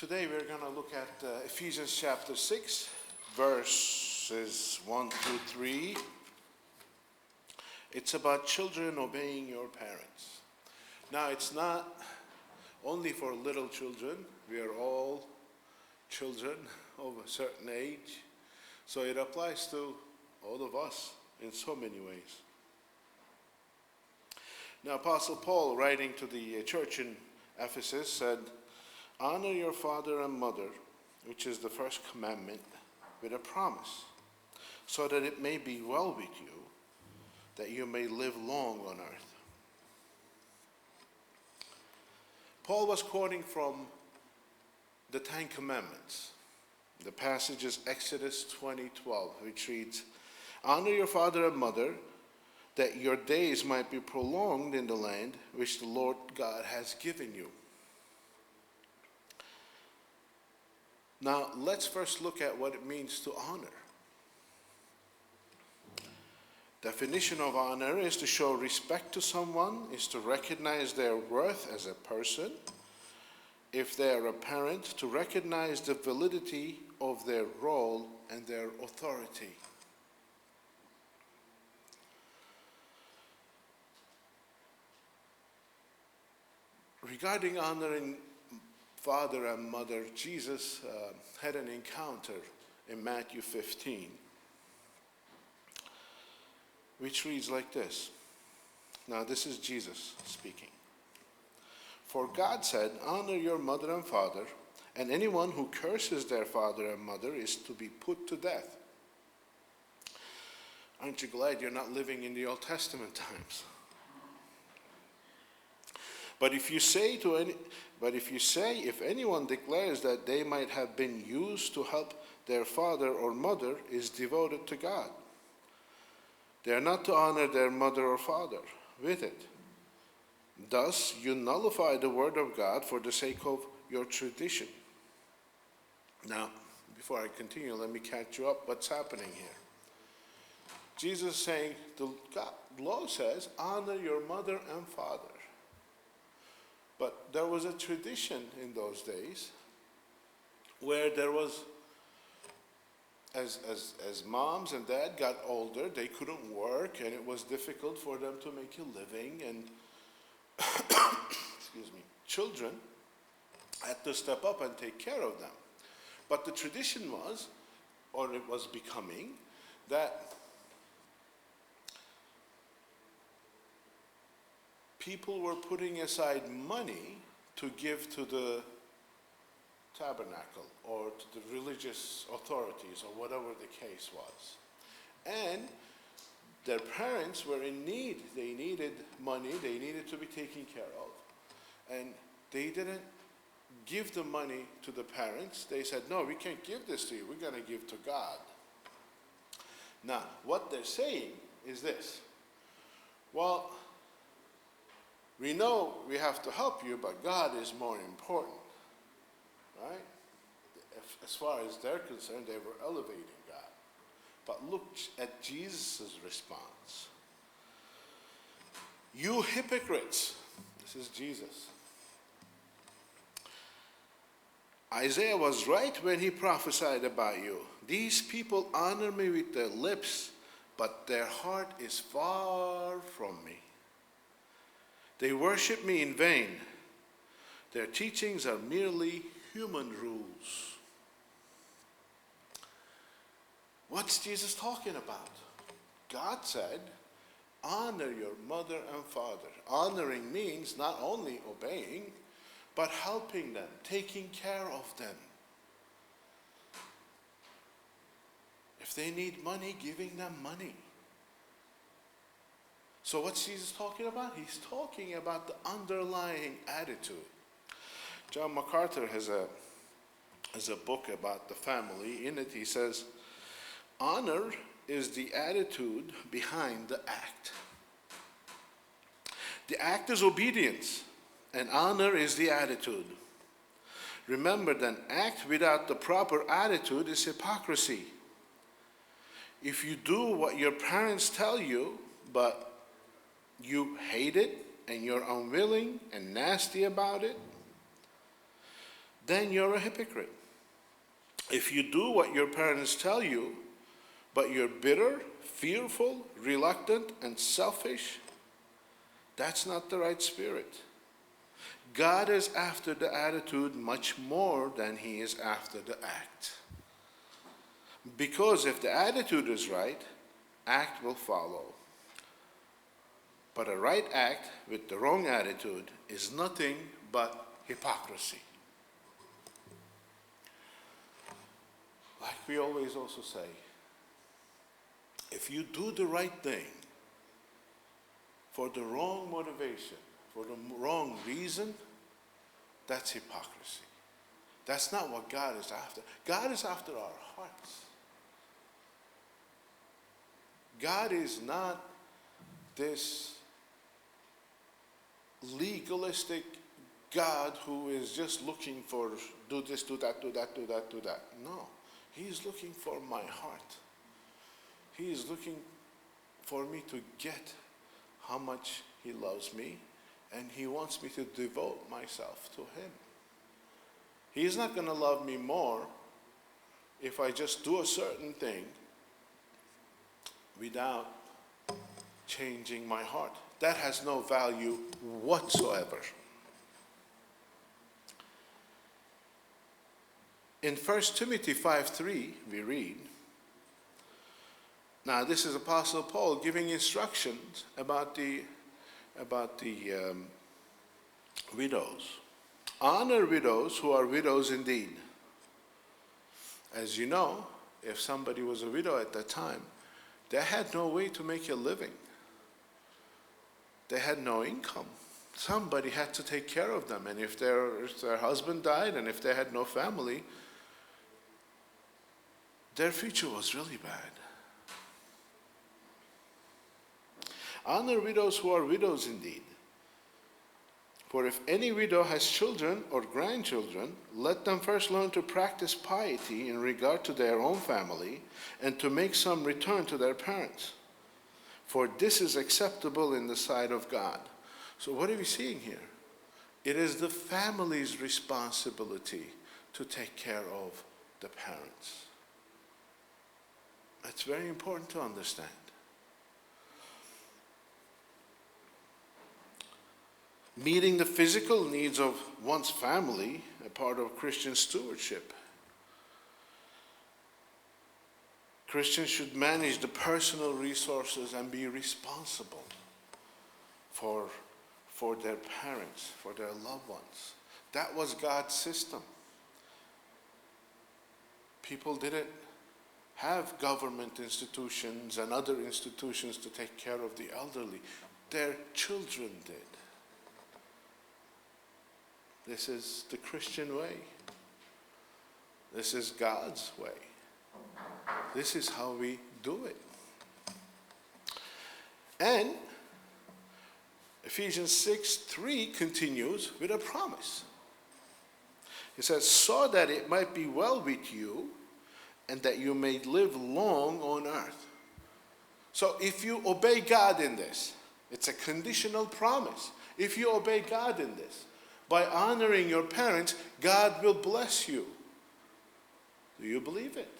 Today we're going to look at Ephesians chapter 6, verses 1 through 3. It's about children obeying your parents. Now, it's not only for little children. We are all children of a certain age. So it applies to all of us in so many ways. Now, Apostle Paul, writing to the church in Ephesus, said, "Honor your father and mother, which is the first commandment, with a promise, so that it may be well with you, that you may live long on earth." Paul was quoting from the Ten Commandments. The passage is Exodus 20:12, which reads, "Honor your father and mother, that your days might be prolonged in the land which the Lord God has given you." Now, let's first look at what it means to honor. Definition of honor is to show respect to someone, is to recognize their worth as a person. If they are a parent, to recognize the validity of their role and their authority. Regarding honoring father and mother, Jesus had an encounter in Matthew 15, which reads like this. Now, this is Jesus speaking. "For God said, 'Honor your mother and father, and anyone who curses their father and mother is to be put to death.'" Aren't you glad you're not living in the Old Testament times? But if you say, if anyone declares that they might have been used to help their father or mother is devoted to God. They are not to honor their mother or father with it. Thus, you nullify the word of God for the sake of your tradition. Now, before I continue, let me catch you up. What's happening here? Jesus is saying, the law says, honor your mother and father. But there was a tradition in those days where there was, as moms and dad got older, they couldn't work, and it was difficult for them to make a living, and children had to step up and take care of them. But the tradition was, or it was becoming, that people were putting aside money to give to the tabernacle or to the religious authorities or whatever the case was. And their parents were in need. They needed money. They needed to be taken care of. And they didn't give the money to the parents. They said, "No, we can't give this to you. We're going to give to God." Now, what they're saying is this. Well, we know we have to help you, but God is more important, right? As far as they're concerned, they were elevating God. But look at Jesus' response. "You hypocrites," this is Jesus. "Isaiah was right when he prophesied about you. These people honor me with their lips, but their heart is far from me. They worship me in vain. Their teachings are merely human rules." What's Jesus talking about? God said, honor your mother and father. Honoring means not only obeying, but helping them, taking care of them. If they need money, giving them money. So what's Jesus talking about? He's talking about the underlying attitude. John MacArthur has a book about the family. In it he says, honor is the attitude behind the act. The act is obedience, and honor is the attitude. Remember that an act without the proper attitude is hypocrisy. If you do what your parents tell you, but you hate it and you're unwilling and nasty about it, then you're a hypocrite. If you do what your parents tell you, but you're bitter, fearful, reluctant, and selfish, that's not the right spirit. God is after the attitude much more than he is after the act. Because if the attitude is right, act will follow. But a right act with the wrong attitude is nothing but hypocrisy. Like we always also say, if you do the right thing for the wrong motivation, for the wrong reason, that's hypocrisy. That's not what God is after. God is after our hearts. God is not this legalistic God who is just looking for do this, do that, do that, do that, do that. No, he is looking for my heart. He is looking for me to get how much he loves me, and he wants me to devote myself to him. He's not going to love me more if I just do a certain thing without changing my heart. That has no value whatsoever. In 1 Timothy 5:3, we read, now this is Apostle Paul giving instructions about the widows. Honor widows who are widows indeed. As you know, if somebody was a widow at that time, they had no way to make a living. They had no income. Somebody had to take care of them. And if their husband died and if they had no family, their future was really bad. Honor widows who are widows indeed. For if any widow has children or grandchildren, let them first learn to practice piety in regard to their own family and to make some return to their parents. For this is acceptable in the sight of God. So what are we seeing here? It is the family's responsibility to take care of the parents. That's very important to understand. Meeting the physical needs of one's family, a part of Christian stewardship. Christians should manage the personal resources and be responsible for their parents, for their loved ones. That was God's system. People didn't have government institutions and other institutions to take care of the elderly. Their children did. This is the Christian way. This is God's way. This is how we do it. And Ephesians 6:3 continues with a promise. It says, so that it might be well with you and that you may live long on earth. So if you obey God in this, it's a conditional promise. If you obey God in this, by honoring your parents, God will bless you. Do you believe it?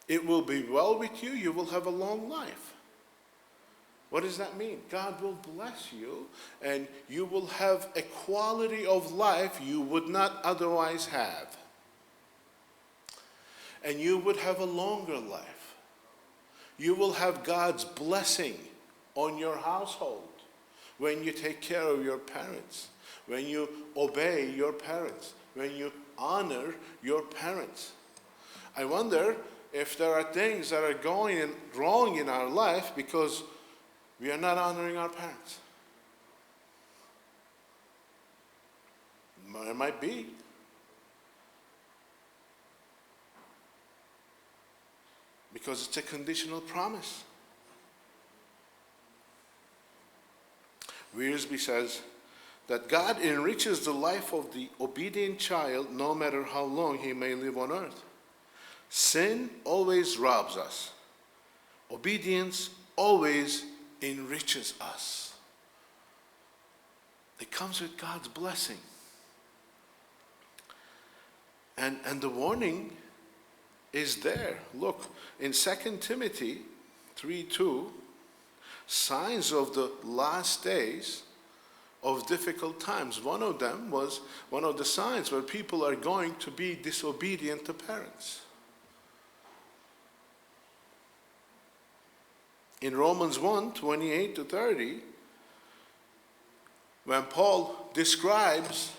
It will be well with you. You will have a long life. What does that mean? God will bless you, and you will have a quality of life you would not otherwise have. And you would have a longer life. You will have God's blessing on your household when you take care of your parents, when you obey your parents, when you honor your parents. I wonder if there are things that are going wrong in our life because we are not honoring our parents. There might be. Because it's a conditional promise. Wiersbe says that God enriches the life of the obedient child no matter how long he may live on earth. Sin always robs us. Obedience always enriches us. It comes with God's blessing. And the warning is there. Look, in 2 Timothy 3:2, signs of the last days of difficult times. One of the signs where people are going to be disobedient to parents. In Romans 1:28-30, when Paul describes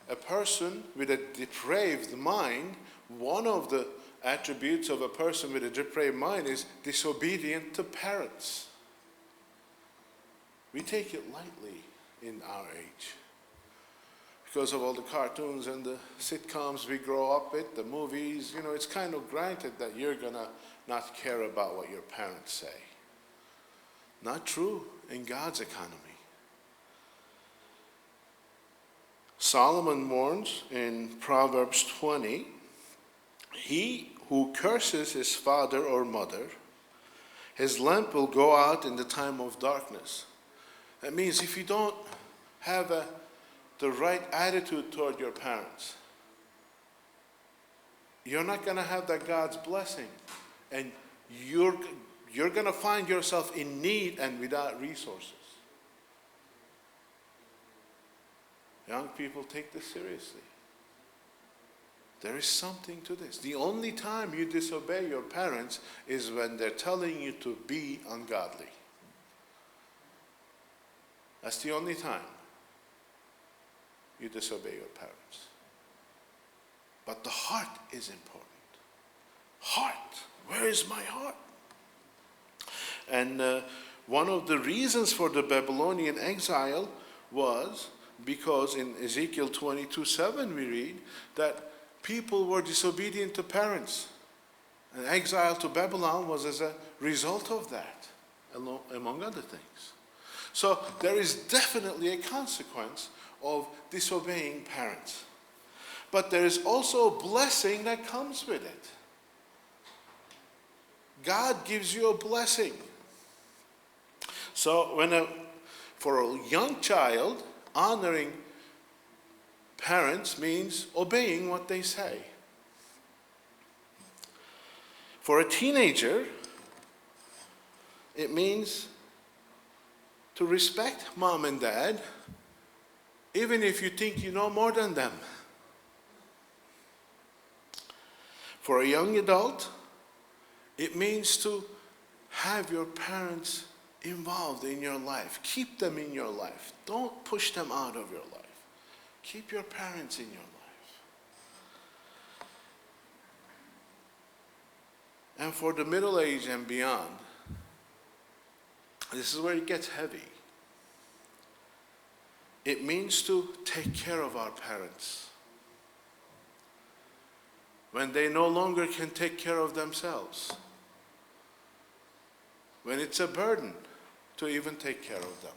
a person with a depraved mind, one of the attributes of a person with a depraved mind is disobedient to parents. We take it lightly in our age because of all the cartoons and the sitcoms we grow up with, the movies. It's kind of granted that you're going to not care about what your parents say. Not true in God's economy. Solomon warns in Proverbs 20, he who curses his father or mother, his lamp will go out in the time of darkness. That means if you don't have the right attitude toward your parents, you're not going to have that God's blessing. And you're going to find yourself in need and without resources. Young people, take this seriously. There is something to this. The only time you disobey your parents is when they're telling you to be ungodly. That's the only time you disobey your parents. But the heart is important. Heart. Where is my heart? And one of the reasons for the Babylonian exile was because in Ezekiel 22:7 we read that people were disobedient to parents. And exile to Babylon was as a result of that, among other things. So there is definitely a consequence of disobeying parents. But there is also a blessing that comes with it. God gives you a blessing. So for a young child, honoring parents means obeying what they say. For a teenager, it means to respect mom and dad, even if you think you know more than them. For a young adult, it means to have your parents involved in your life. Keep them in your life. Don't push them out of your life. Keep your parents in your life. And for the middle age and beyond, this is where it gets heavy. It means to take care of our parents when they no longer can take care of themselves, when it's a burden to even take care of them.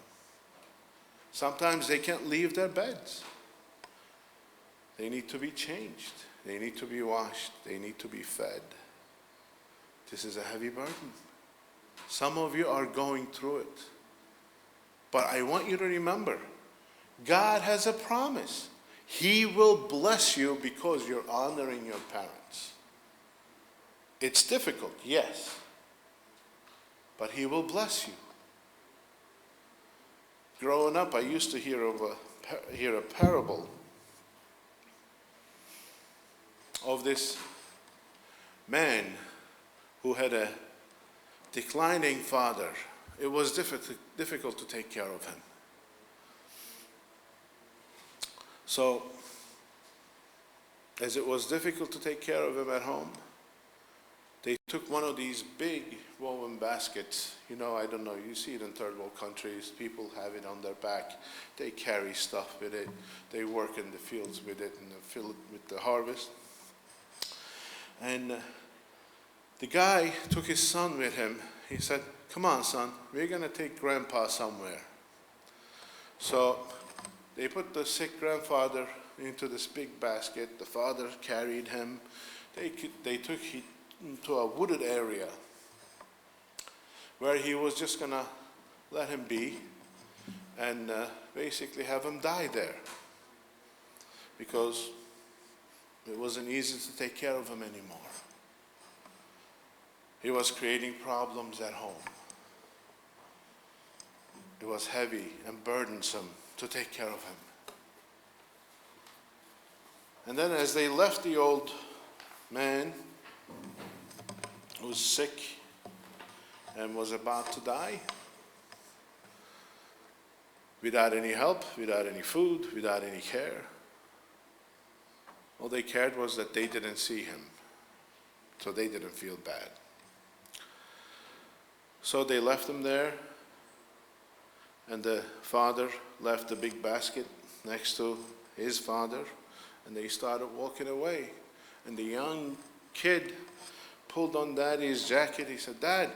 Sometimes they can't leave their beds. They need to be changed. They need to be washed. They need to be fed. This is a heavy burden. Some of you are going through it. But I want you to remember, God has a promise. He will bless you because you're honoring your parents. It's difficult, yes. But He will bless you. Growing up, I used to hear a parable of this man who had a declining father. It was difficult to take care of him. So, as it was difficult to take care of him at home, they took one of these big woven baskets. I don't know, you see it in third world countries. People have it on their back. They carry stuff with it. They work in the fields with it and fill it with the harvest. And the guy took his son with him. He said, "Come on, son, we're going to take Grandpa somewhere." So they put the sick grandfather into this big basket. The father carried him. They took him to a wooded area where he was just going to let him be. and basically have him die there, because it wasn't easy to take care of him anymore. He was creating problems at home. It was heavy and burdensome to take care of him. And then as they left the old man who was sick and was about to die, without any help, without any food, without any care, all they cared was that they didn't see him, so they didn't feel bad. So they left him there, and the father left the big basket next to his father, and they started walking away. And the young kid pulled on Daddy's jacket. He said, "Dad,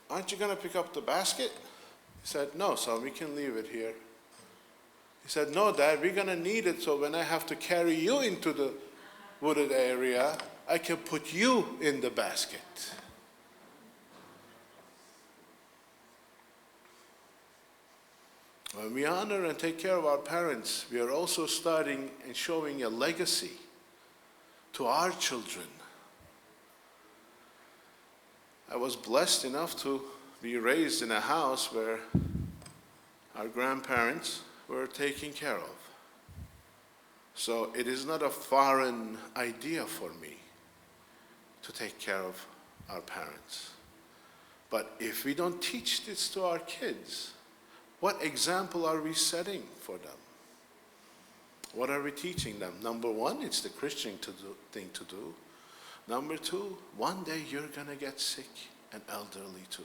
aren't you going to pick up the basket?" He said, "No, son, we can leave it here." He said, "No, Dad, we're going to need it, so when I have to carry you into the wooded area, I can put you in the basket." When we honor and take care of our parents, we are also starting and showing a legacy to our children. I was blessed enough to be raised in a house where our grandparents were taken care of. So it is not a foreign idea for me to take care of our parents. But if we don't teach this to our kids, what example are we setting for them? What are we teaching them? Number one, it's the Christian thing to do. Number two, one day you're going to get sick and elderly too.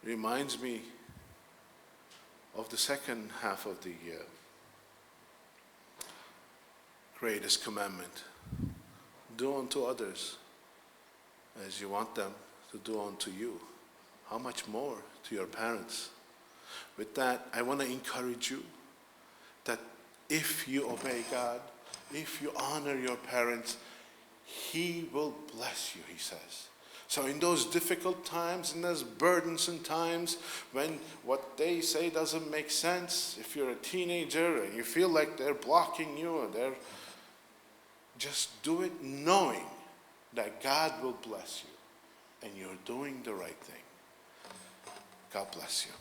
Reminds me of the second half of the greatest commandment. Do unto others as you want them to do unto you. How much more to your parents? With that, I want to encourage you that if you obey God, if you honor your parents, He will bless you, He says. So in those difficult times, in those burdensome times, when what they say doesn't make sense, if you're a teenager and you feel like they're blocking you, or they're, just do it knowing that God will bless you and you're doing the right thing. God bless you.